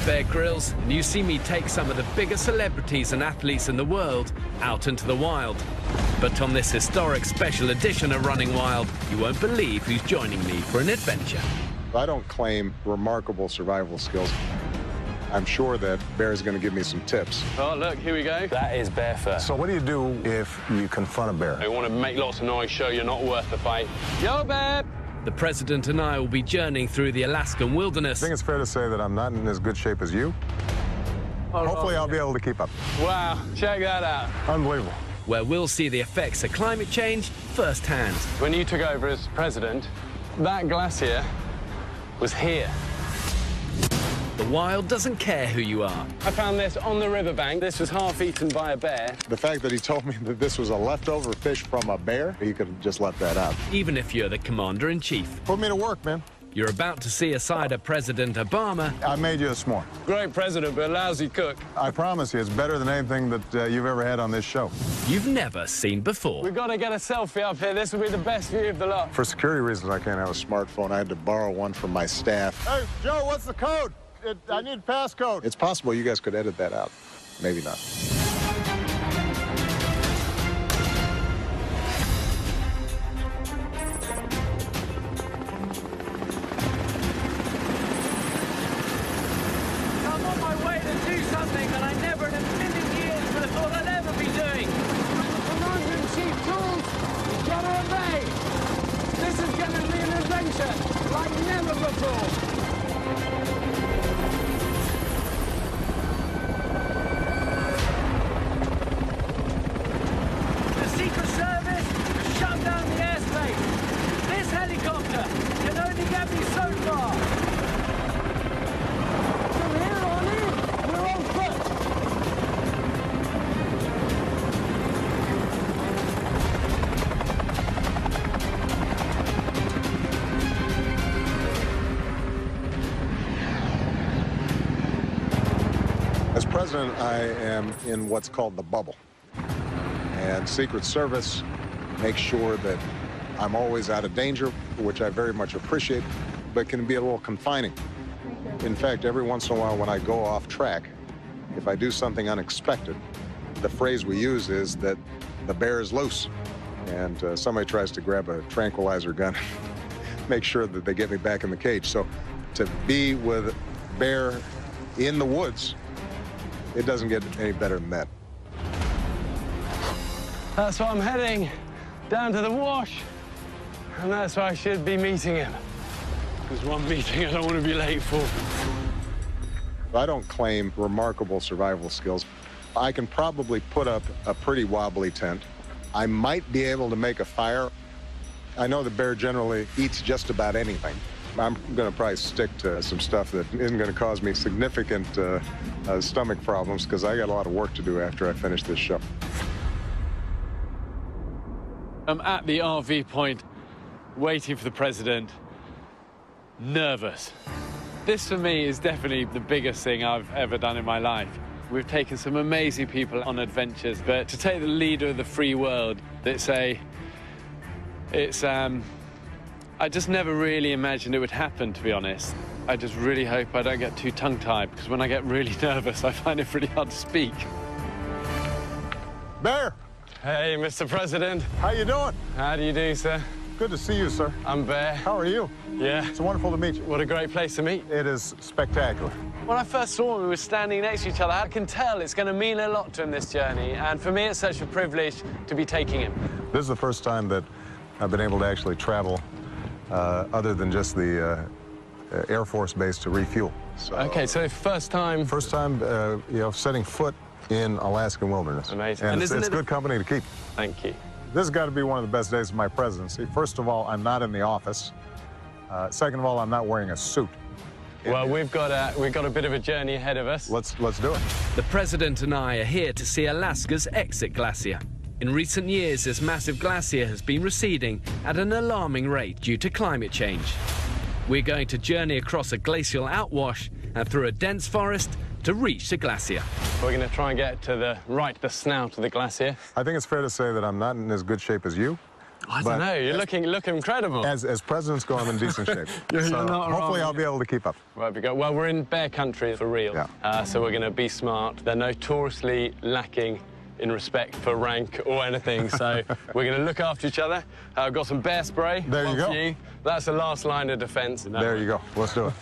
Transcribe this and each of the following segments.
Bear Grylls, and you see me take some of the biggest celebrities and athletes in the world out into the wild. But on this historic special edition of Running Wild, you won't believe who's joining me for an adventure. I don't claim remarkable survival skills. I'm sure that Bear's going to give me some tips. Oh, look, here we go. That is bear fur. So what do you do if you confront a bear? You want to make lots of noise, show you're not worth the fight. Yo, bear! The President and I will be journeying through the Alaskan wilderness. I think it's fair to say that I'm not in as good shape as you. Hopefully I'll be able to keep up. Wow, check that out. Unbelievable. Where we'll see the effects of climate change firsthand. When you took over as president, that glacier was here. The wild doesn't care who you are. I found this on the riverbank. This was half eaten by a bear. The fact that he told me that this was a leftover fish from a bear, he could have just left that out. Even if you're the commander-in-chief. Put me to work, man. You're about to see a side of President Obama. I made you a s'more. Great president, but a lousy cook. I promise you, it's better than anything that you've ever had on this show. You've never seen before. We've got to get a selfie up here. This will be the best view of the lot. For security reasons, I can't have a smartphone. I had to borrow one from my staff. Hey, Joe, what's the code? I need passcode. It's possible you guys could edit that out. Maybe not. I'm on my way to do something that I never in a million years would have thought I'd ever be doing. Commander-in-chief tools, you've got to obey. This is going to be an adventure like never before. As president, I am in what's called the bubble. And Secret Service makes sure that I'm always out of danger, which I very much appreciate, but can be a little confining. In fact, every once in a while when I go off track, if I do something unexpected, the phrase we use is that the bear is loose. And somebody tries to grab a tranquilizer gun, make sure that they get me back in the cage. So to be with bear in the woods, it doesn't get any better than that. That's why I'm heading down to the wash. And that's why I should be meeting him. There's one meeting I don't want to be late for. I don't claim remarkable survival skills. I can probably put up a pretty wobbly tent. I might be able to make a fire. I know the bear generally eats just about anything. I'm going to probably stick to some stuff that isn't going to cause me significant stomach problems, because I got a lot of work to do after I finish this show. I'm at the RV point, waiting for the president, nervous. This, for me, is definitely the biggest thing I've ever done in my life. We've taken some amazing people on adventures, but to take the leader of the free world, I just never really imagined it would happen, to be honest. I just really hope I don't get too tongue-tied, because when I get really nervous, I find it really hard to speak. Bear! Hey, Mr. President. How you doing? How do you do, sir? Good to see you, sir. I'm Bear. How are you? Yeah. It's wonderful to meet you. What a great place to meet. It is spectacular. When I first saw him, we were standing next to each other. I can tell it's going to mean a lot to him, this journey. And for me, it's such a privilege to be taking him. This is the first time that I've been able to actually travel other than just the Air Force base to refuel. So, OK, so first time... First time, you know, setting foot in Alaskan wilderness. Amazing. And it's good company to keep. Thank you. This has got to be one of the best days of my presidency. First of all, I'm not in the office. Second of all, I'm not wearing a suit. Well, we've got a bit of a journey ahead of us. Let's do it. The President and I are here to see Alaska's exit glacier. In recent years, this massive glacier has been receding at an alarming rate due to climate change. We're going to journey across a glacial outwash and through a dense forest to reach the glacier. We're going to try and get to the snout of the glacier. I think it's fair to say that I'm not in as good shape as you. I don't know. You look incredible. As presidents go, I'm in decent shape. You're so not hopefully wrong. I'll be able to keep up. Well, we're in bear country for real. Yeah. So we're going to be smart. They're notoriously lacking in respect for rank or anything. So we're going to look after each other. I've got some bear spray. There you go. For you. That's the last line of defence. There you go. Let's do it.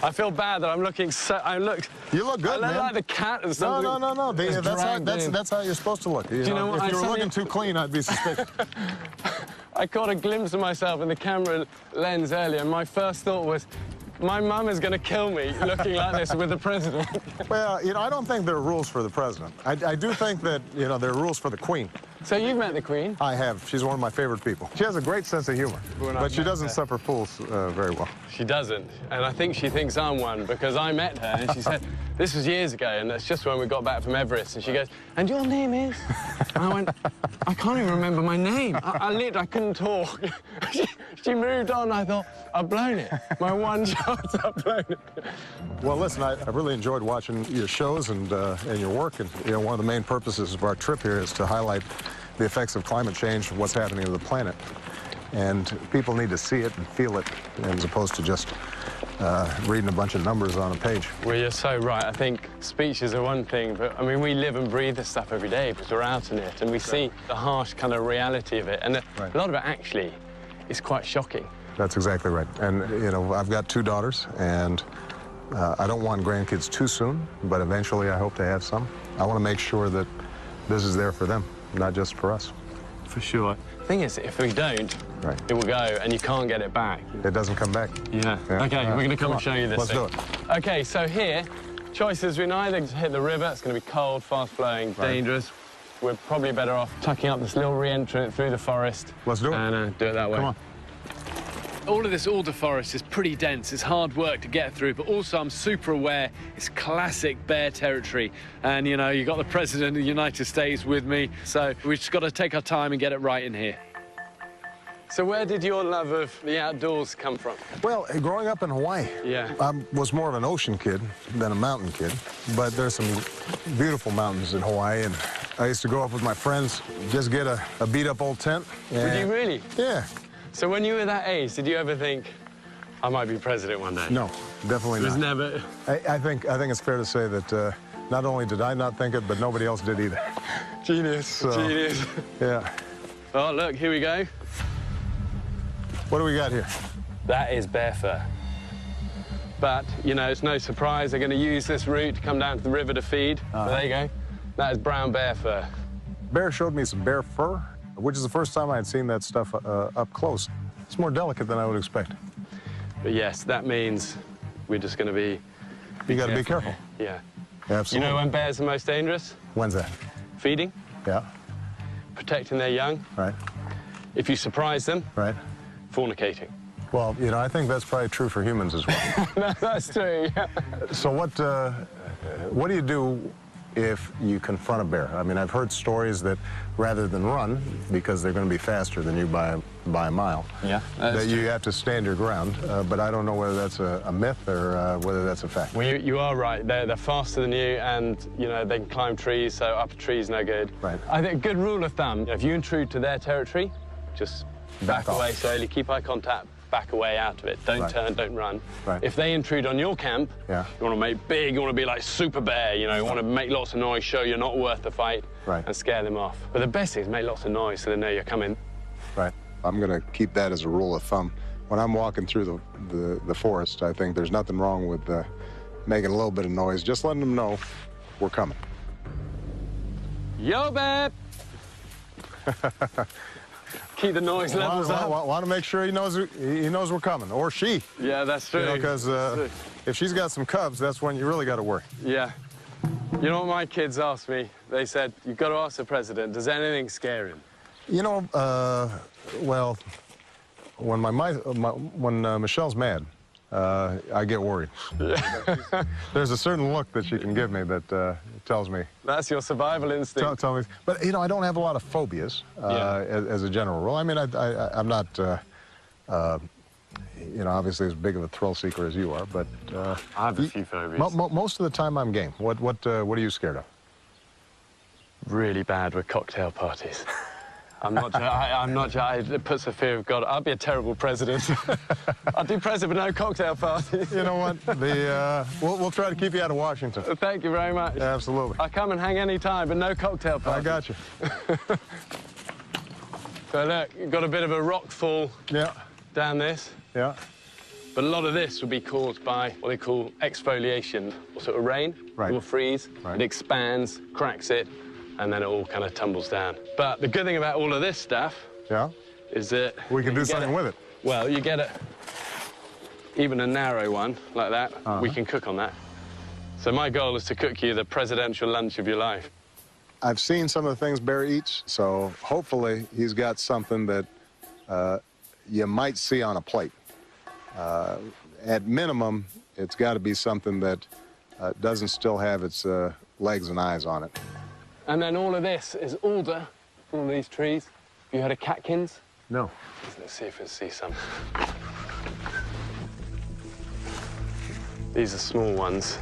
I feel bad that I'm looking so... You look good, I look man. like the cat or something. No. That's how you're supposed to look. You know what? If you were looking too clean, I'd be suspicious. I caught a glimpse of myself in the camera lens earlier, and my first thought was, my mum is going to kill me looking like this with the president. Well, I don't think there are rules for the president. I do think that, there are rules for the Queen. So you've met the Queen? I have. She's one of my favorite people. She has a great sense of humor, but she doesn't suffer fools very well. She doesn't, and I think she thinks I'm one, because I met her, and she said, this was years ago, and that's just when we got back from Everest, and she goes, and your name is? And I went, I can't even remember my name. I couldn't talk. She moved on. I thought, I've blown it. My one chance, I've blown it. Well, listen, I've really enjoyed watching your shows and your work, and one of the main purposes of our trip here is to highlight the effects of climate change and what's happening to the planet. And people need to see it and feel it, as opposed to just reading a bunch of numbers on a page. Well, you're so right. I think speeches are one thing, but, I mean, we live and breathe this stuff every day because we're out in it, and we see the harsh kind of reality of it. And a lot of it, actually, is quite shocking. That's exactly right. And, I've got 2 daughters, and I don't want grandkids too soon, but eventually I hope to have some. I want to make sure that this is there for them, not just for us. For sure. The thing is, if we don't, it will go, and you can't get it back. It doesn't come back. Yeah. Okay, we're going to come and show you this. Let's do it. Okay, so here, choices. We can either hit the river. It's going to be cold, fast-flowing, dangerous. We're probably better off tucking up this little re-entrant through the forest. Let's do it. And do it that way. Come on. All of this alder forest is pretty dense. It's hard work to get through, but also I'm super aware it's classic bear territory. And, you've got the President of the United States with me, so we've just got to take our time and get it right in here. So where did your love of the outdoors come from? Well, growing up in Hawaii, I was more of an ocean kid than a mountain kid, but there's some beautiful mountains in Hawaii, and I used to go up with my friends, just get a beat-up old tent. Would you really? Yeah. So when you were that age, did you ever think, I might be president one day? No, definitely not. It was never... I think it's fair to say that not only did I not think it, but nobody else did either. Genius, genius. Yeah. Oh, look, here we go. What do we got here? That is bear fur. But, it's no surprise they're going to use this route to come down to the river to feed. So there you go. That is brown bear fur. Bear showed me some bear fur, which is the first time I had seen that stuff up close. It's more delicate than I would expect. But yes, that means we're just going to be... You got to be careful. Yeah. Absolutely. You know when bears are most dangerous? When's that? Feeding. Yeah. Protecting their young. Right. If you surprise them. Right. Fornicating. Well, I think that's probably true for humans as well. No, that's true, yeah. So what do you do if you confront a bear? I mean, I've heard stories that rather than run, because they're going to be faster than you by a mile, that you have to stand your ground. But I don't know whether that's a myth or whether that's a fact. Well, you are right. They're faster than you, and, they can climb trees, so up a tree is no good. Right. I think a good rule of thumb, if you intrude to their territory, just back away slowly, keep eye contact, back away out of it. Don't turn, don't run. Right. If they intrude on your camp, you want to make big, you want to be like super bear, you want to make lots of noise, show you're not worth the fight, and scare them off. But the best thing is make lots of noise so they know you're coming. Right. I'm going to keep that as a rule of thumb. When I'm walking through the forest, I think there's nothing wrong with making a little bit of noise, just letting them know we're coming. Yo, bear! Keep the noise levels up. Want to make sure he knows we're coming, or she. Yeah, that's true. Because if she's got some cubs, that's when you really got to worry. Yeah. You know what my kids asked me? They said, you've got to ask the president, does anything scare him? Well, when Michelle's mad, I get worried. Yeah. There's a certain look that she can give me that tells me. That's your survival instinct. Tell me. But, I don't have a lot of phobias as a general rule. I mean, I'm not, obviously as big of a thrill seeker as you are, but... I have a few phobias. Most of the time I'm game. What are you scared of? Really bad with cocktail parties. I'm not it puts a fear of God. I'd be a terrible president. I'd do president, but no cocktail party. You know what? We'll try to keep you out of Washington. Thank you very much. Yeah, absolutely. I'll come and hang any time, but no cocktail party. I got you. So look, you've got a bit of a rock fall down this. Yeah. But a lot of this will be caused by what they call exfoliation, or sort of rain. Right. It will freeze, Right. it expands, cracks it, and then it all kind of tumbles down. But the good thing about all of this stuff is that we can do something with it. Well, you get even a narrow one like that, we can cook on that. So my goal is to cook you the presidential lunch of your life. I've seen some of the things Bear eats, so hopefully he's got something that you might see on a plate. At minimum, it's got to be something that doesn't still have its legs and eyes on it. And then all of this is alder from all these trees. Have you heard of catkins? No. Let's see if we can see some. These are small ones.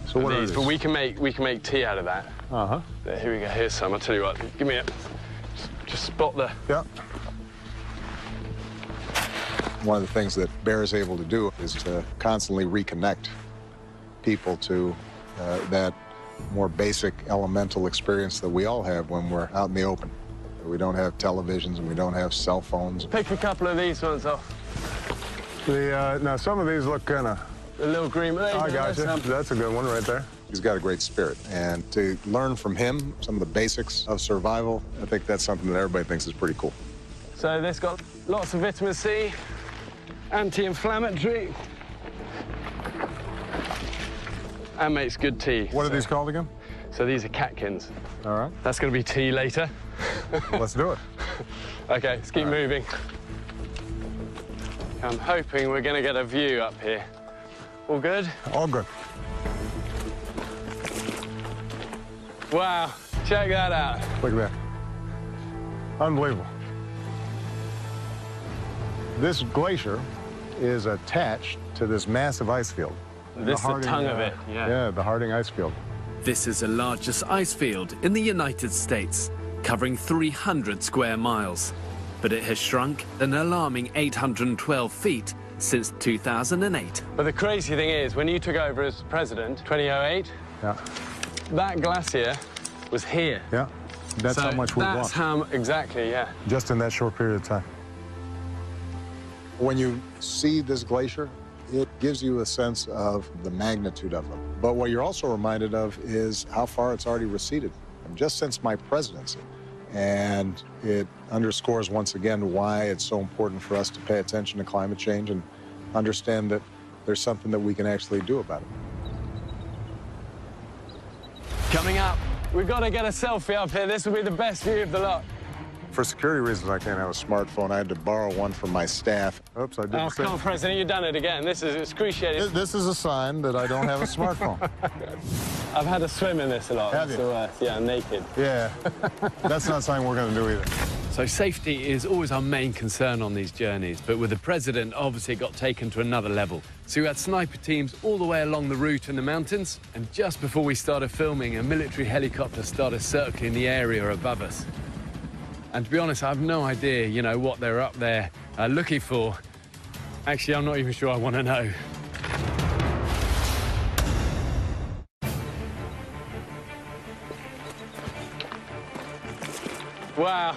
So what are these? But we can make tea out of that. Uh-huh. Here we go. Here's some. I'll tell you what. Give me a. Just spot the. Yeah. One of the things that Bear is able to do is to constantly reconnect people to that more basic elemental experience that we all have when we're out in the open. We don't have televisions and we don't have cell phones. Pick a couple of these ones off. Now, some of these look kind of... The little green... I got you. That's a good one right there. He's got a great spirit. And to learn from him some of the basics of survival, I think that's something that everybody thinks is pretty cool. So this got lots of vitamin C, anti-inflammatory, and makes good tea. What are these called again? So these are catkins. All right. That's going to be tea later. Let's do it. Okay, let's keep moving. I'm hoping we're going to get a view up here. All good? All good. Wow, check that out. Look at that. Unbelievable. This glacier is attached to this massive ice field. This is the tongue of it, yeah. Yeah, the Harding ice field. This is the largest ice field in the United States, covering 300 square miles. But it has shrunk an alarming 812 feet since 2008. But the crazy thing is, when you took over as president, 2008, that glacier was here. Yeah, that's how much we've lost. That's how, exactly, yeah. Just in that short period of time. When you see this glacier, it gives you a sense of the magnitude of them. But what you're also reminded of is how far it's already receded, just since my presidency. And it underscores once again why it's so important for us to pay attention to climate change and understand that there's something that we can actually do about it. Coming up, we've got to get a selfie up here. This will be the best view of the lot. For security reasons, I can't have a smartphone. I had to borrow one from my staff. Oops, I did the same. Come on, President, you've done it again. This is excruciating. This is a sign that I don't have a smartphone. I've had to swim in this a lot. Have you? So, yeah, naked. Yeah, that's not something we're going to do either. So safety is always our main concern on these journeys, but with the president, obviously it got taken to another level. So we had sniper teams all the way along the route in the mountains, and just before we started filming, a military helicopter started circling the area above us. And to be honest, I have no idea, you know, what they're up there looking for. Actually, I'm not even sure I want to know. Wow,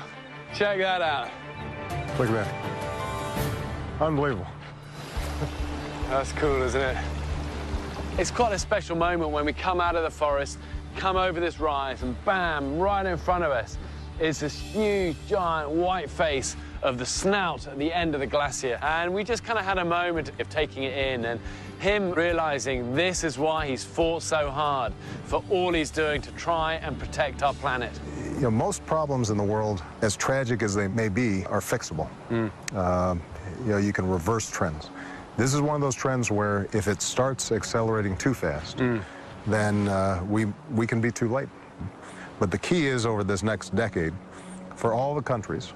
check that out. Look at that. Unbelievable. That's cool, isn't it? It's quite a special moment when we come out of the forest, come over this rise, and bam, right in front of us is this huge, giant white face of the snout at the end of the glacier. And we just kind of had a moment of taking it in and him realizing this is why he's fought so hard for all he's doing to try and protect our planet. You know, most problems in the world, as tragic as they may be, are fixable. You know, you can reverse trends. This is one of those trends where if it starts accelerating too fast, then we can be too late. But the key is over this next decade, for all the countries,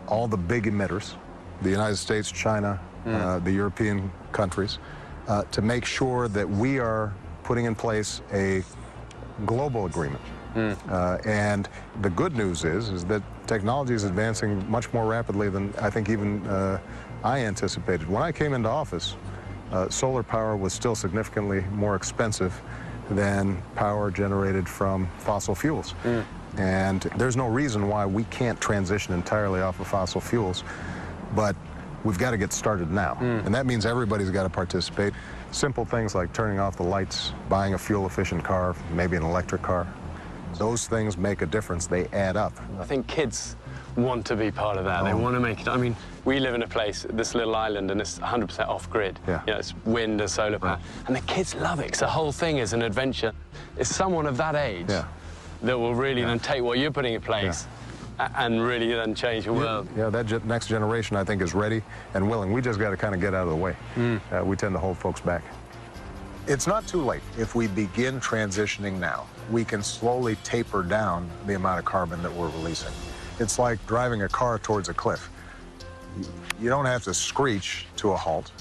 all the big emitters, the United States, China, the European countries, to make sure that we are putting in place a global agreement And the good news is that technology is advancing much more rapidly than I think even I anticipated. When I came into office, solar power was still significantly more expensive than power generated from fossil fuels. And there's no reason why we can't transition entirely off of fossil fuels, but we've got to get started now. And that means everybody's got to participate. Simple things like turning off the lights, buying a fuel-efficient car, maybe an electric car. Those things make a difference. They add up. I think kids want to be part of that. They want to make it. I mean, we live in a place, this little island, and it's 100% off-grid. Yeah. You know, it's wind and solar power. And the kids love it, because the whole thing is an adventure. It's someone of that age that will really then take what you're putting in place and really then change the world. Yeah, that next generation, I think, is ready and willing. We just got to kind of get out of the way. We tend to hold folks back. It's not too late. If we begin transitioning now, we can slowly taper down the amount of carbon that we're releasing. It's like driving a car towards a cliff. You don't have to screech to a halt.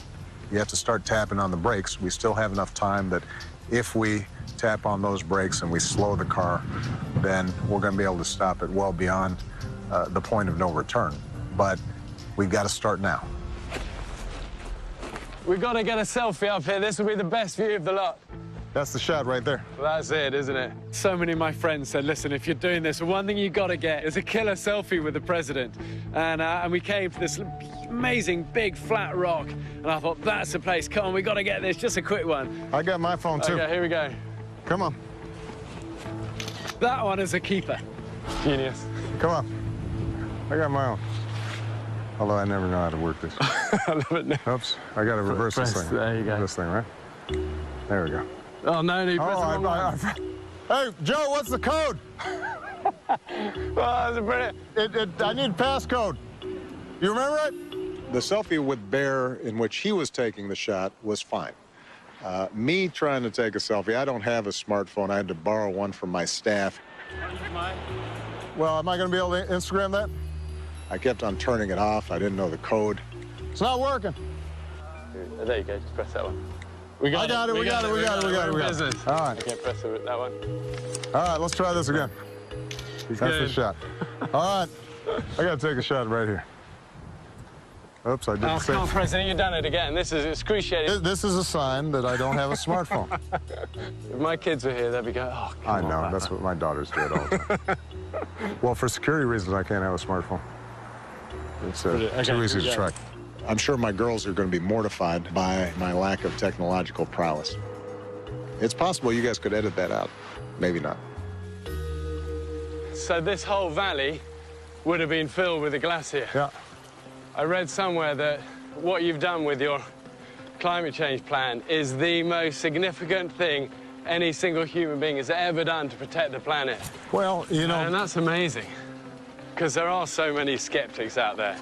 You have to start tapping on the brakes. We still have enough time that if we tap on those brakes and we slow the car, then we're going to be able to stop it well beyond the point of no return. But we've got to start now. We've got to get a selfie up here. This will be the best view of the lot. That's the shot right there. Well, that's it, isn't it? So many of my friends said, listen, if you're doing this, one thing you've got to get is a killer selfie with the president. And we came to this amazing big flat rock, and I thought, that's the place. Come on, we've got to get this. Just a quick one. I got my phone, too. Okay, here we go. Come on. That one is a keeper. Genius. Come on. I got my own. Although I never know how to work this. I love it now. Oops, I got to reverse this thing. There you go. This thing, right? There we go. Oh, no, you pressed the wrong one. Hey, Joe, what's the code? Oh, that's brilliant. I need passcode. You remember it? The selfie with Bear in which he was taking the shot was fine. Me trying to take a selfie, I don't have a smartphone. I had to borrow one from my staff. Well, am I going to be able to Instagram that? I kept on turning it off. I didn't know the code. It's not working. There you go. Just press that one. We got it. We got it. All right. Okay, press that one. All right, let's try this again. That's the shot. All right. I got to take a shot right here. Oops, I did the same. Come on, President, you've done it again. This is excruciating. This is a sign that I don't have a smartphone. If my kids were here, they'd be going, oh, come on. I know. That's what my daughters do all the time. Well, for security reasons, I can't have a smartphone. It's too easy to track. I'm sure my girls are going to be mortified by my lack of technological prowess. It's possible you guys could edit that out. Maybe not. So this whole valley would have been filled with a glacier. Yeah. I read somewhere that what you've done with your climate change plan is the most significant thing any single human being has ever done to protect the planet. Well, you know... And that's amazing, because there are so many skeptics out there.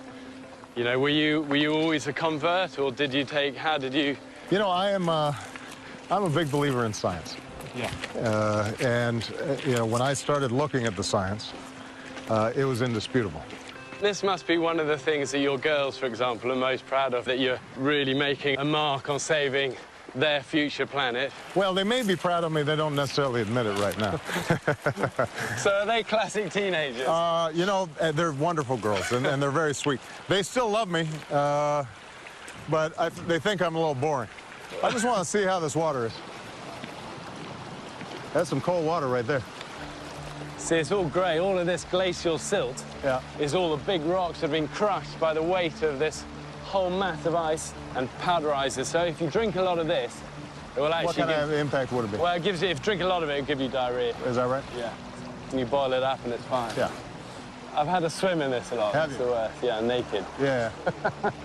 You know, were you always a convert, or did you take, how did you... You know, I'm a big believer in science. Yeah. You know, when I started looking at the science, it was indisputable. This must be one of the things that your girls, for example, are most proud of, that you're really making a mark on saving their future planet. Well, they may be proud of me. They don't necessarily admit it right now. So are they classic teenagers? You know, they're wonderful girls, and they're very sweet. They still love me, but they think I'm a little boring. I just want to see how this water is. That's some cold water right there. See, it's all grey. All of this glacial silt is all the big rocks that have been crushed by the weight of this whole mass of ice and powderizes. So if you drink a lot of this, it will actually... What kind of impact would it be? Well, it gives you, if you drink a lot of it, it'll give you diarrhea. Is that right? Yeah. And you boil it up and it's fine. Yeah. I've had a swim in this a lot. Have it's you? the worst. Yeah, naked. Yeah.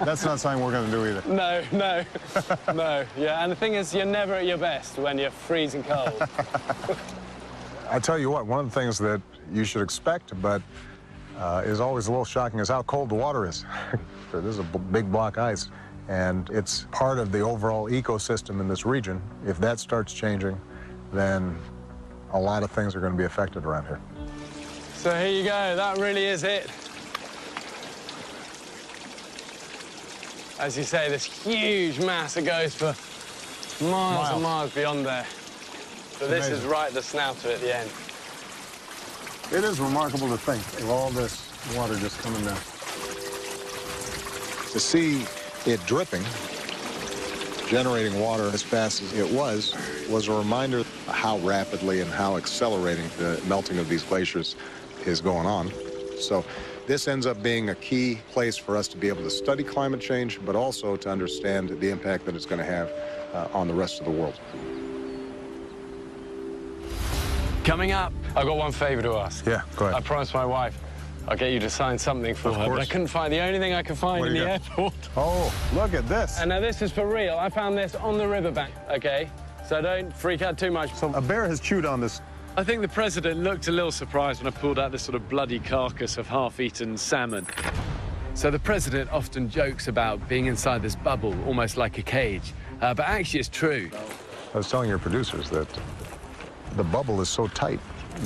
That's not something we're going to do either. No, no, no. Yeah, and the thing is, you're never at your best when you're freezing cold. I tell you what, one of the things that you should expect, but is always a little shocking, is how cold the water is. This is a big block ice, and it's part of the overall ecosystem in this region. If that starts changing, then a lot of things are going to be affected around here. So here you go, that really is it. As you say, this huge mass that goes for miles and miles beyond there. So this is right at the snout of it at the end. It is remarkable to think of all this water just coming down. To see it dripping, generating water as fast as it was a reminder of how rapidly and how accelerating the melting of these glaciers is going on. So this ends up being a key place for us to be able to study climate change, but also to understand the impact that it's going to have on the rest of the world. Coming up, I've got one favor to ask. Yeah, go ahead. I promised my wife I'll get you to sign something for her, but I couldn't find the only thing I could find in the airport. Oh, look at this. And now this is for real. I found this on the riverbank, okay? So don't freak out too much. So a bear has chewed on this. I think the president looked a little surprised when I pulled out this sort of bloody carcass of half-eaten salmon. So the president often jokes about being inside this bubble, almost like a cage. But actually it's true. I was telling your producers that the bubble is so tight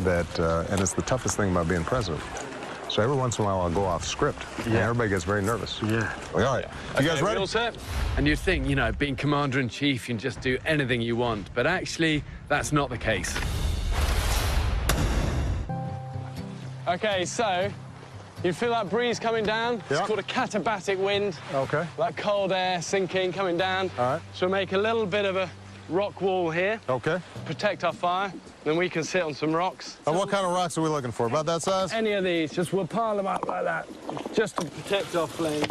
that, and it's the toughest thing about being president. So every once in a while I'll go off script, and everybody gets very nervous. Yeah. Like, all right, you guys ready? All set? And you'd think, you know, being commander-in-chief, you can just do anything you want. But actually, that's not the case. Okay, so you feel that breeze coming down? Yeah. It's called a katabatic wind. Okay. That cold air sinking, coming down. All right. So we'll make a little bit of a rock wall here. Okay. Protect our fire. Then we can sit on some rocks. And what kind of rocks are we looking for? About that size? Any of these, just we'll pile them up like that, just to protect our flame.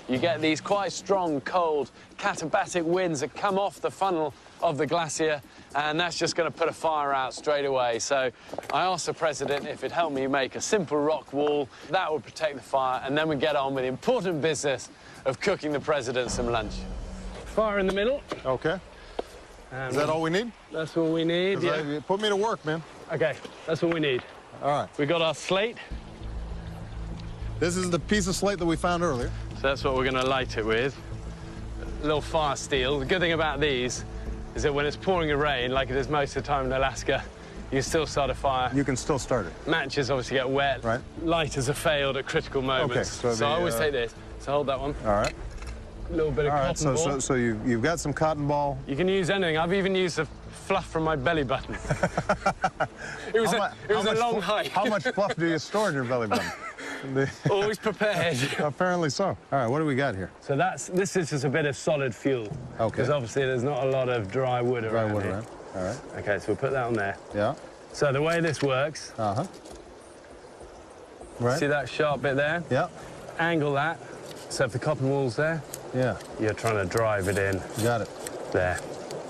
You get these quite strong, cold, katabatic winds that come off the funnel of the glacier, and that's just going to put a fire out straight away. So I asked the president if he'd help me make a simple rock wall. That would protect the fire, and then we get on with the important business of cooking the president some lunch. Fire in the middle. Okay. Is that all we need? That's all we need, yeah. Put me to work, man. Okay, that's all we need. All right. We got our slate. This is the piece of slate that we found earlier. So that's what we're going to light it with. A little fire steel. The good thing about these is that when it's pouring a rain, like it is most of the time in Alaska, you can still start a fire. You can still start it. Matches obviously get wet. Right. Lighters are failed at critical moments. Okay, so I always take this. So hold that one. All right. A little bit of cotton ball. So you've got some cotton ball. You can use anything. I've even used the fluff from my belly button. It was a long hike. How much fluff do you store in your belly button? Always prepared. Apparently so. All right, what do we got here? So this is just a bit of solid fuel. Okay. Because obviously there's not a lot of dry wood around here. All right. Okay, so we'll put that on there. Yeah. So the way this works. Right. See that sharp bit there? Yeah. Angle that. So if the cotton wool's there, you're trying to drive it in. Got it. There.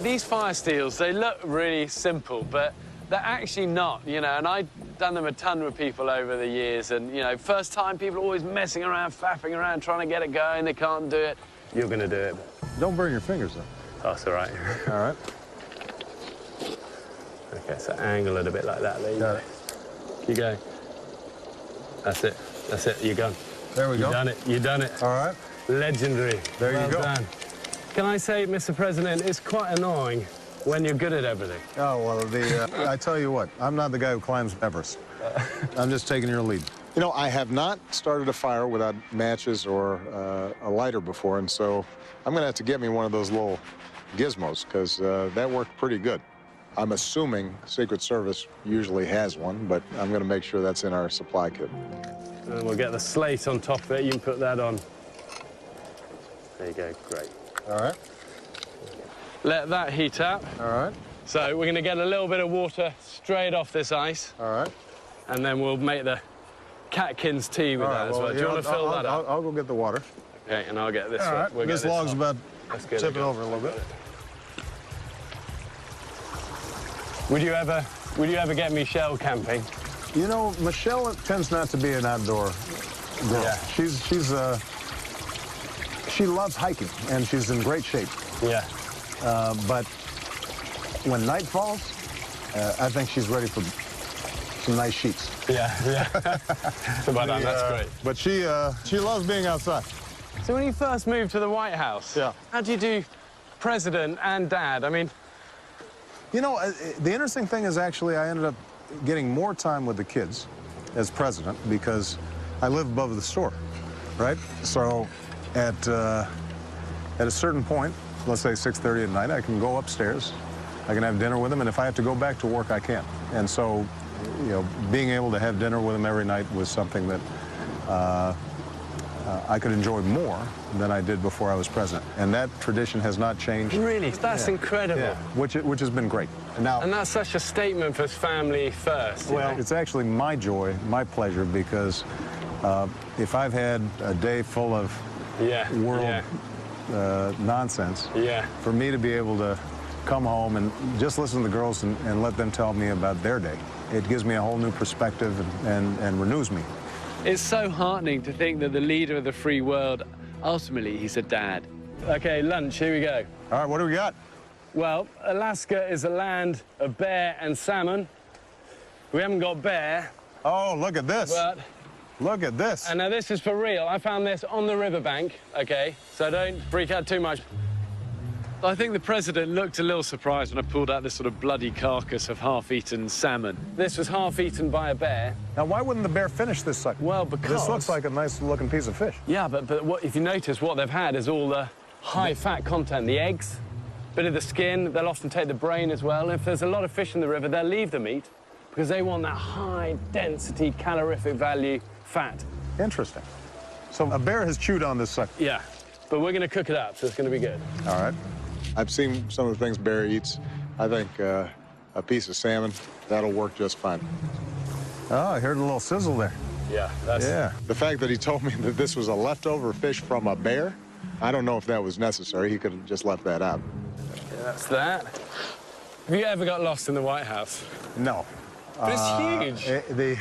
These fire steels, they look really simple, but they're actually not, you know, and I've done them a ton with people over the years, and, you know, first time people are always messing around, faffing around, trying to get it going, they can't do it. You're going to do it. Don't burn your fingers, though. Oh, that's all right. All right. Okay, so angle it a bit like that. There you go. Keep going. That's it. That's it. You're gone. There we go. You done it. You done it. All right. Legendary. There you go. Done. Can I say, Mr. President, it's quite annoying when you're good at everything. Oh, well, I tell you what, I'm not the guy who climbs Everest. I'm just taking your lead. You know, I have not started a fire without matches or a lighter before, and so I'm going to have to get me one of those little gizmos, because that worked pretty good. I'm assuming Secret Service usually has one, but I'm going to make sure that's in our supply kit. And we'll get the slate on top of it. You can put that on. There you go. Great. All right. Let that heat up. All right. So we're going to get a little bit of water straight off this ice. All right. And then we'll make the catkins tea with that as well. Do you want to fill that up? I'll go get the water. Okay, and I'll get this one. All right. We'll this log's about tip it over a little bit. Would you ever get Michelle camping? You know, Michelle tends not to be an outdoor girl. Yeah. She loves hiking, and she's in great shape. Yeah. But when night falls, I think she's ready for some nice sheets. Yeah. So about that, that's great. But she loves being outside. So when you first moved to the White House, how do you do president and dad? I mean... You know, the interesting thing is actually I ended up getting more time with the kids as president because I live above the store, right? So at a certain point, let's say 6:30 at night, I can go upstairs, I can have dinner with them, and if I have to go back to work, I can. And so you know, being able to have dinner with him every night was something that I could enjoy more than I did before I was president. And that tradition has not changed. Really? That's incredible. Yeah, which has been great. And that's such a statement for his family first. Well, it's actually my joy, my pleasure, because if I've had a day full of world nonsense, for me to be able to come home and just listen to the girls and let them tell me about their day, it gives me a whole new perspective and renews me. It's so heartening to think that the leader of the free world, ultimately, he's a dad. Okay, lunch, here we go. All right, what do we got? Well, Alaska is a land of bear and salmon. We haven't got bear. Oh, look at this. But look at this. And now this is for real. I found this on the riverbank, okay? So don't freak out too much. I think the president looked a little surprised when I pulled out this sort of bloody carcass of half-eaten salmon. This was half-eaten by a bear. Now, why wouldn't the bear finish this sucker? Well, because... This looks like a nice-looking piece of fish. Yeah, but what, if you notice, what they've had is all the high-fat content, the eggs, bit of the skin. They'll often take the brain as well. If there's a lot of fish in the river, they'll leave the meat because they want that high-density, calorific value fat. Interesting. So a bear has chewed on this sucker. Yeah, but we're going to cook it up, so it's going to be good. All right. I've seen some of the things bear eats. I think a piece of salmon, that'll work just fine. Oh, I heard a little sizzle there. Yeah, that's... Yeah. The fact that he told me that this was a leftover fish from a bear, I don't know if that was necessary. He could have just left that out. Yeah, that's that. Have you ever got lost in the White House? No. But it's huge.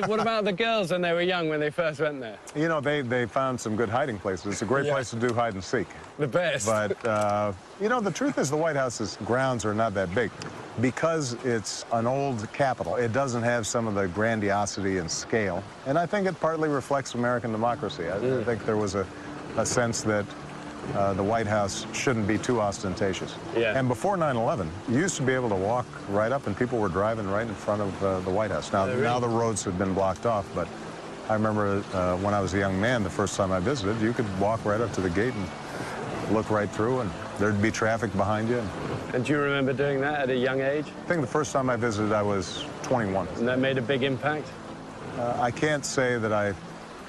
What about the girls when they were young, when they first went there? You know, they found some good hiding places. It's a great place to do hide and seek. The best. But, you know, the truth is the White House's grounds are not that big. Because it's an old Capitol, it doesn't have some of the grandiosity and scale. And I think it partly reflects American democracy. I think there was a sense that the White House shouldn't be too ostentatious. Yeah. And before 9/11, you used to be able to walk right up and people were driving right in front of the White House. Now, now the roads have been blocked off, but I remember when I was a young man, the first time I visited, you could walk right up to the gate and look right through, and there'd be traffic behind you. And do you remember doing that at a young age? I think the first time I visited, I was 21. And that made a big impact? I can't say that I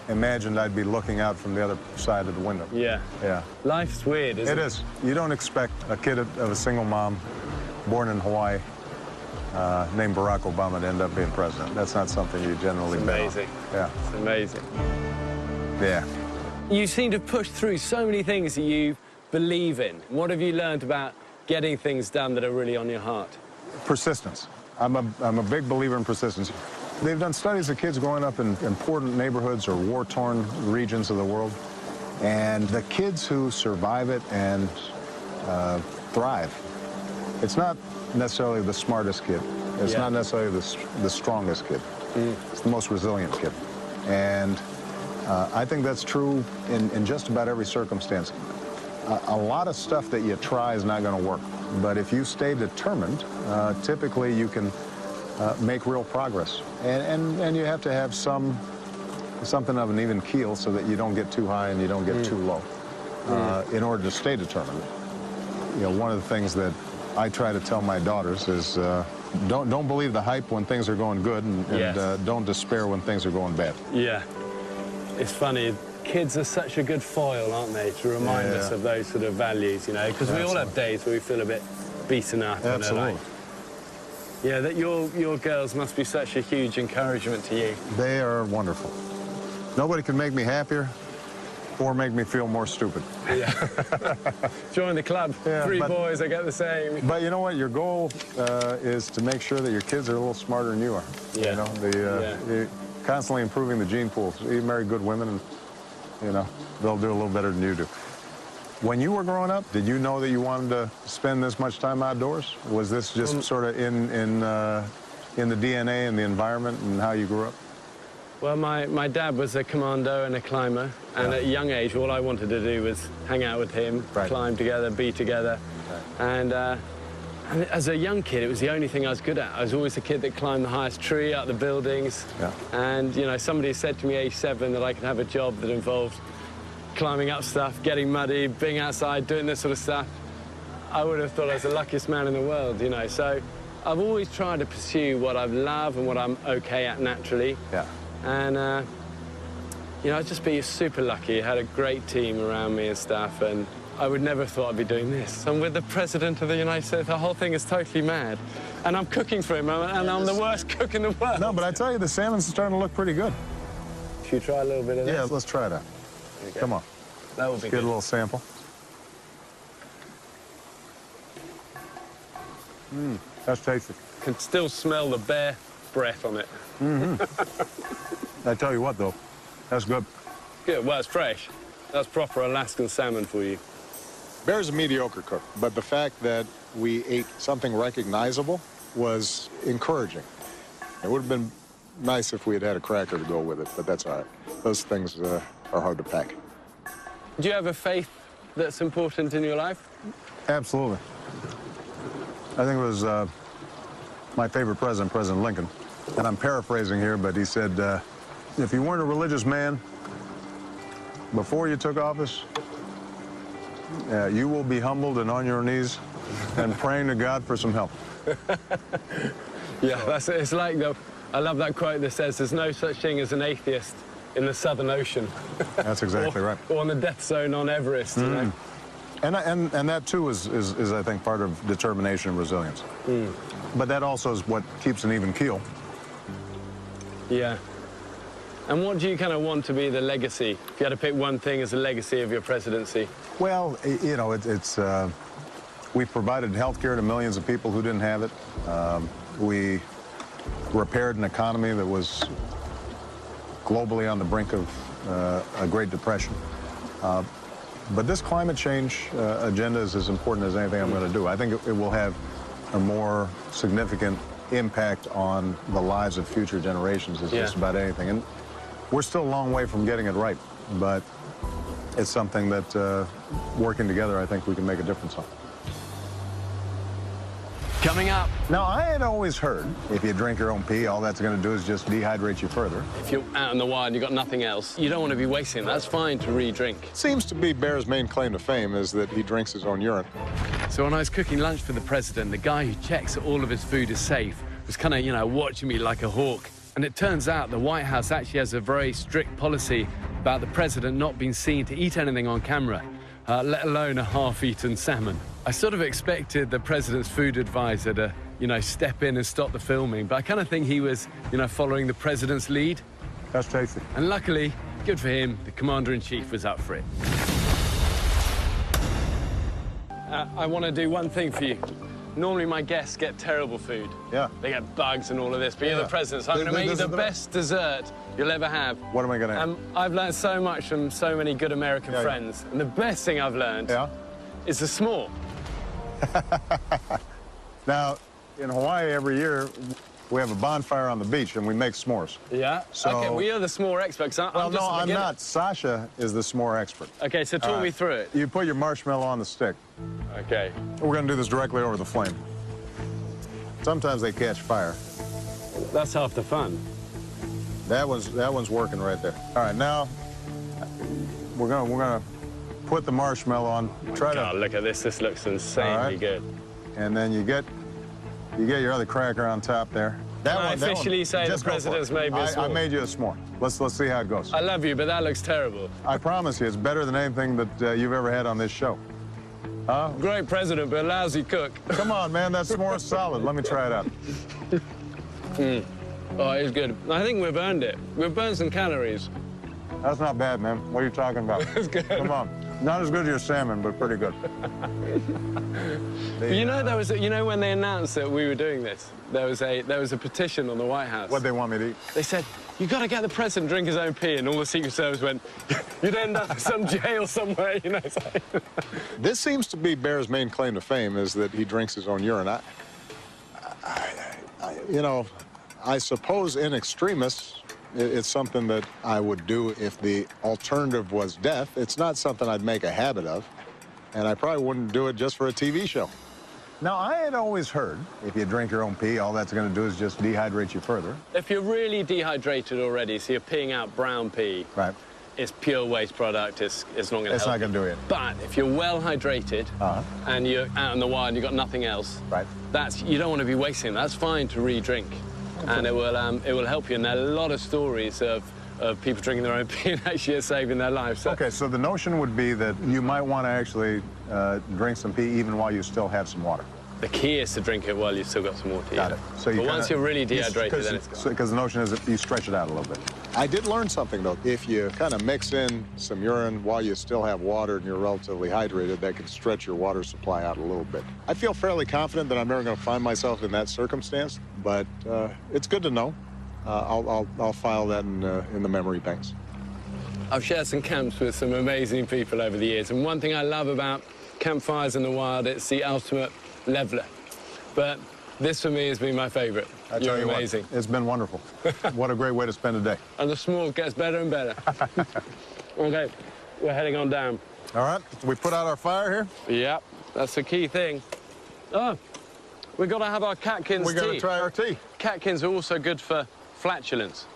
imagined I'd be looking out from the other side of the window. Yeah. Yeah. Life's weird, isn't it? It is. You don't expect a kid of a single mom born in Hawaii named Barack Obama to end up being president. That's not something you generally bet on. It's amazing. Yeah. It's amazing. Yeah. You seem to push through so many things that you believe in. What have you learned about getting things done that are really on your heart? Persistence. I'm a big believer in persistence. They've done studies of kids growing up in important neighborhoods or war-torn regions of the world, and the kids who survive it and thrive, it's not necessarily the smartest kid. It's not necessarily the strongest kid. It's the most resilient kid. And I think that's true in just about every circumstance. A lot of stuff that you try is not going to work, but if you stay determined, typically you can make real progress. And you have to have something of an even keel so that you don't get too high and you don't get too low in order to stay determined. You know, one of the things that I try to tell my daughters is don't believe the hype when things are going good, and don't despair when things are going bad. Yeah. It's funny. Kids are such a good foil, aren't they, to remind us of those sort of values, you know, because we all have days where we feel a bit beaten up. Absolutely. And yeah, that your girls must be such a huge encouragement to you. They are wonderful. Nobody can make me happier or make me feel more stupid. Yeah. Join the club. Yeah, 3 boys, I get the same. But you know what? Your goal is to make sure that your kids are a little smarter than you are. Yeah. You know, you're constantly improving the gene pool. You marry good women and, you know, they'll do a little better than you do. When you were growing up, did you know that you wanted to spend this much time outdoors? Was this just sort of in the DNA and the environment and how you grew up? Well, my dad was a commando and a climber, and at a young age, all I wanted to do was hang out with him, climb together, be together. And as a young kid, it was the only thing I was good at. I was always the kid that climbed the highest tree, up the buildings. Yeah. And, you know, somebody said to me, age 7, that I could have a job that involved climbing up stuff, getting muddy, being outside, doing this sort of stuff. I would have thought I was the luckiest man in the world, you know. So I've always tried to pursue what I love and what I'm okay at naturally. Yeah. And, you know, I've just been super lucky. I had a great team around me and stuff, and I would never have thought I'd be doing this. I'm with the President of the United States. The whole thing is totally mad. And I'm cooking for him, and I'm the worst cook in the world. No, but I tell you, the salmon's starting to look pretty good. Should you try a little bit of this? Yeah, let's try that. Okay. Come on. That would be Get good. a little sample. That's tasty. I can still smell the bear breath on it. I tell you what, though, that's good. Good, well, it's fresh. That's proper Alaskan salmon for you. Bear's a mediocre cook, but the fact that we ate something recognizable was encouraging. It would have been nice if we had had a cracker to go with it, but that's all right. Those things are hard to pack. Do you have a faith that's important in your life? Absolutely. I think it was my favorite president, President Lincoln. And I'm paraphrasing here, but he said, if you weren't a religious man before you took office, you will be humbled and on your knees and praying to God for some help. Yeah, that's it. It's like I love that quote that says, there's no such thing as an atheist in the Southern Ocean. That's exactly right. Or on the death zone on Everest, you know? And that, too, is, I think, part of determination and resilience. But that also is what keeps an even keel. Yeah. And what do you kind of want to be the legacy? If you had to pick one thing as a legacy of your presidency? Well, you know, we've provided health care to millions of people who didn't have it. We repaired an economy that was globally on the brink of a Great Depression. But this climate change agenda is as important as anything I'm going to do. I think it will have a more significant impact on the lives of future generations as just about anything. And we're still a long way from getting it right, but it's something that, working together, I think we can make a difference on. Coming up. Now, I had always heard if you drink your own pee, all that's going to do is just dehydrate you further. If you're out in the wild and you've got nothing else, you don't want to be wasting it. That's fine to re-drink. Seems to be Bear's main claim to fame is that he drinks his own urine. So when I was cooking lunch for the president, the guy who checks that all of his food is safe was kind of, you know, watching me like a hawk. And it turns out the White House actually has a very strict policy about the president not being seen to eat anything on camera, let alone a half-eaten salmon. I sort of expected the president's food advisor to, you know, step in and stop the filming, but I kind of think he was, you know, following the president's lead. That's tasty. And luckily, good for him, the commander-in-chief was up for it. I want to do one thing for you. Normally my guests get terrible food. Yeah. They get bugs and all of this, but you're the president, so I'm going to make you the best dessert you'll ever have. What am I going to have? I've learned so much from so many good American friends, and the best thing I've learned is the s'more. Now, in Hawaii every year, we have a bonfire on the beach and we make s'mores. Yeah? So, okay, we are the s'more experts. Well, no, I'm not. Sasha is the s'more expert. Okay, so talk me through it. You put your marshmallow on the stick. Okay. We're going to do this directly over the flame. Sometimes they catch fire. That's half the fun. That one's working right there. All right, now we're gonna put the marshmallow on. God, look at this. This looks insanely good. And then you get your other cracker on top there. Can I officially say the president's made me a s'more? I made you a s'more. Let's see how it goes. I love you, but that looks terrible. I promise you, it's better than anything that you've ever had on this show. Huh? Great president, but a lousy cook. Come on, man, that s'more's solid. Let me try it out. Oh, it's good. I think we've earned it. We've burned some calories. That's not bad, man. What are you talking about? That's good. Come on. Not as good as your salmon, but pretty good. You know, when they announced that we were doing this, there was a petition on the White House. What'd they want me to eat? They said, you got to get the president to drink his own pee, and all the Secret Service went, you'd end up in some jail somewhere, you know. It's like... This seems to be Bear's main claim to fame is that he drinks his own urine. You know, I suppose in extremis, it's something that I would do if the alternative was death. It's not something I'd make a habit of, and I probably wouldn't do it just for a TV show. Now, I had always heard if you drink your own pee, all that's going to do is just dehydrate you further. If you're really dehydrated already, so you're peeing out brown pee, right, it's pure waste product. It's not going to help. It's not going to do it. But if you're well hydrated and you're out in the wild and you've got nothing else, right? You don't want to be wasting. That's fine to re-drink, and it will help you. And there are a lot of stories of people drinking their own pee and actually saving their lives. So. Okay, so the notion would be that you might want to actually drink some pee even while you still have some water. The key is to drink it while you've still got some water. Got it. So but once you're really dehydrated, then it's gone. Because the notion is that you stretch it out a little bit. I did learn something, though. If you kind of mix in some urine while you still have water and you're relatively hydrated, that can stretch your water supply out a little bit. I feel fairly confident that I'm never going to find myself in that circumstance, but it's good to know. I'll file that in the memory banks. I've shared some camps with some amazing people over the years, and one thing I love about campfires in the wild, it's the ultimate leveler. But this, for me, has been my favourite. You're amazing. What, it's been wonderful. What a great way to spend a day. And the s'more gets better and better. OK, we're heading on down. All right, we put out our fire here? Yep, that's the key thing. Oh, we've got to have our catkins tea. We've got to try our tea. Catkins are also good for flatulence.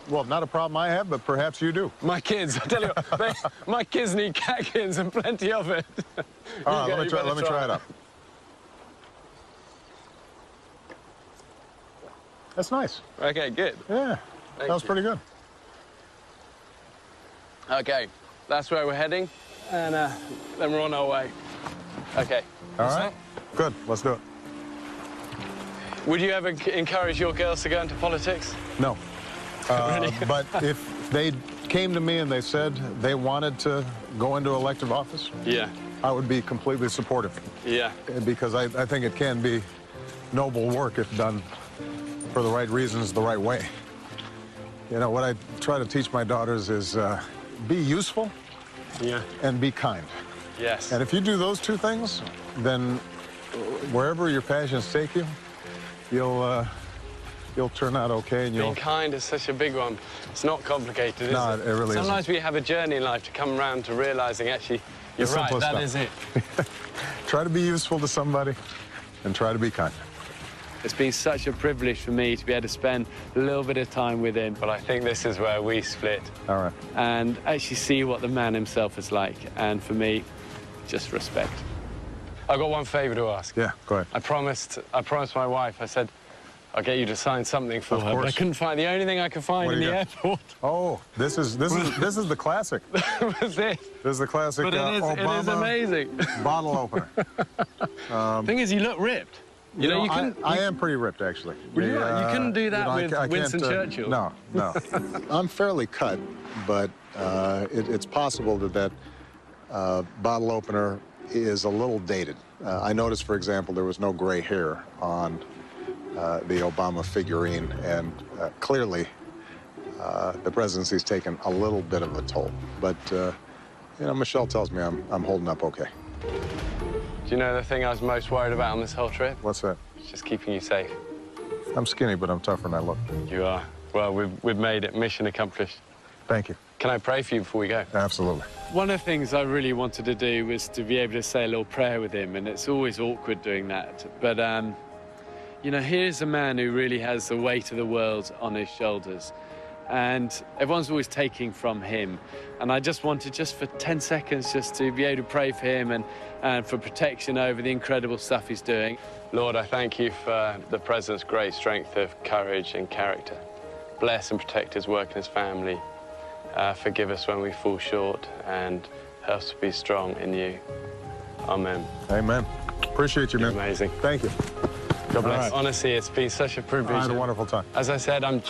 Well, not a problem I have, but perhaps you do. My kids, I tell you what, my kids need catkins and plenty of it. All right, let me try it out. That's nice. OK, good. Yeah, that was pretty good. OK, that's where we're heading, and then we're on our way. OK. All right, good, let's do it. Would you ever encourage your girls to go into politics? No. Really? But if they came to me and they said they wanted to go into elective office, yeah, I would be completely supportive. Yeah. Because I think it can be noble work if done for the right reasons, the right way. You know, what I try to teach my daughters is be useful and be kind. Yes. And if you do those two things, then wherever your passions take you, you'll turn out okay. And being kind is such a big one. It's not complicated, is it? No, it really isn't. Sometimes we have a journey in life to come around to realizing, actually, you're right, that is it. Try to be useful to somebody and try to be kind. It's been such a privilege for me to be able to spend a little bit of time with him. But I think this is where we split. All right. And actually see what the man himself is like. And for me, just respect. I've got one favor to ask. Yeah, go ahead. I promised my wife, I said, I'll get you to sign something for her. But I couldn't find the only thing I could find in the airport. Oh, this is the classic. What's this? This is the classic Obama it is amazing. Bottle opener. Thing is, you look ripped. You know, you couldn't. I am pretty ripped, actually. Well, you couldn't do that with Winston Churchill. No, no. I'm fairly cut, but it's possible that bottle opener is a little dated. I noticed, for example, there was no gray hair on the Obama figurine, and clearly the presidency's taken a little bit of a toll. But you know, Michelle tells me I'm holding up okay. Do you know the thing I was most worried about on this whole trip? What's that? It's just keeping you safe. I'm skinny, but I'm tougher than I look. You are. Well, we've made it. Mission accomplished. Thank you. Can I pray for you before we go? Absolutely. One of the things I really wanted to do was to be able to say a little prayer with him, and it's always awkward doing that. But, you know, here's a man who really has the weight of the world on his shoulders, and everyone's always taking from him. And I just wanted, just for 10 seconds, just to be able to pray for him and for protection over the incredible stuff he's doing. Lord, I thank you for the President's great strength of courage and character. Bless and protect his work and his family. Forgive us when we fall short, and help us to be strong in you. Amen. Amen. Appreciate you, man. Amazing. Thank you. God bless. Right. Honestly, it's been such a privilege. I had a wonderful time. As I said, I'm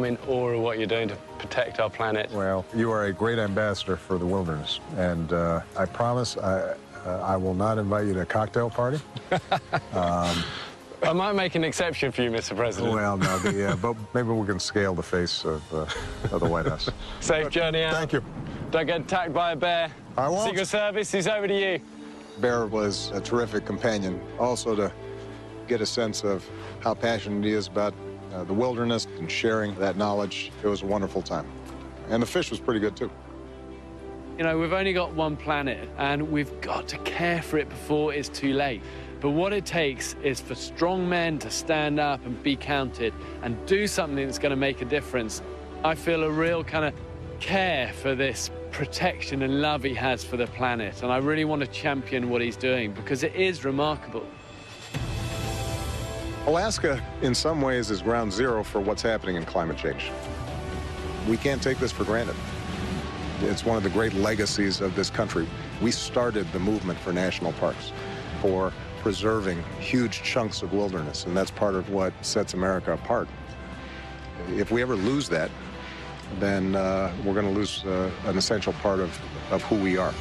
in awe of what you're doing to protect our planet. Well, you are a great ambassador for the wilderness, and I promise I will not invite you to a cocktail party. I might make an exception for you, Mr. President. Well, no, but maybe we can scale the face of the White House. Safe journey out. Thank you. Don't get attacked by a bear. I won't. Secret Service, he's over to you. Bear was a terrific companion. Also to get a sense of how passionate he is about the wilderness and sharing that knowledge. It was a wonderful time. And the fish was pretty good, too. You know, we've only got one planet, and we've got to care for it before it's too late. But what it takes is for strong men to stand up and be counted and do something that's going to make a difference. I feel a real kind of care for this protection and love he has for the planet, and I really want to champion what he's doing because it is remarkable. Alaska, in some ways, is ground zero for what's happening in climate change. We can't take this for granted. It's one of the great legacies of this country. We started the movement for national parks, for preserving huge chunks of wilderness, and that's part of what sets America apart. If we ever lose that, then we're going to lose an essential part of who we are.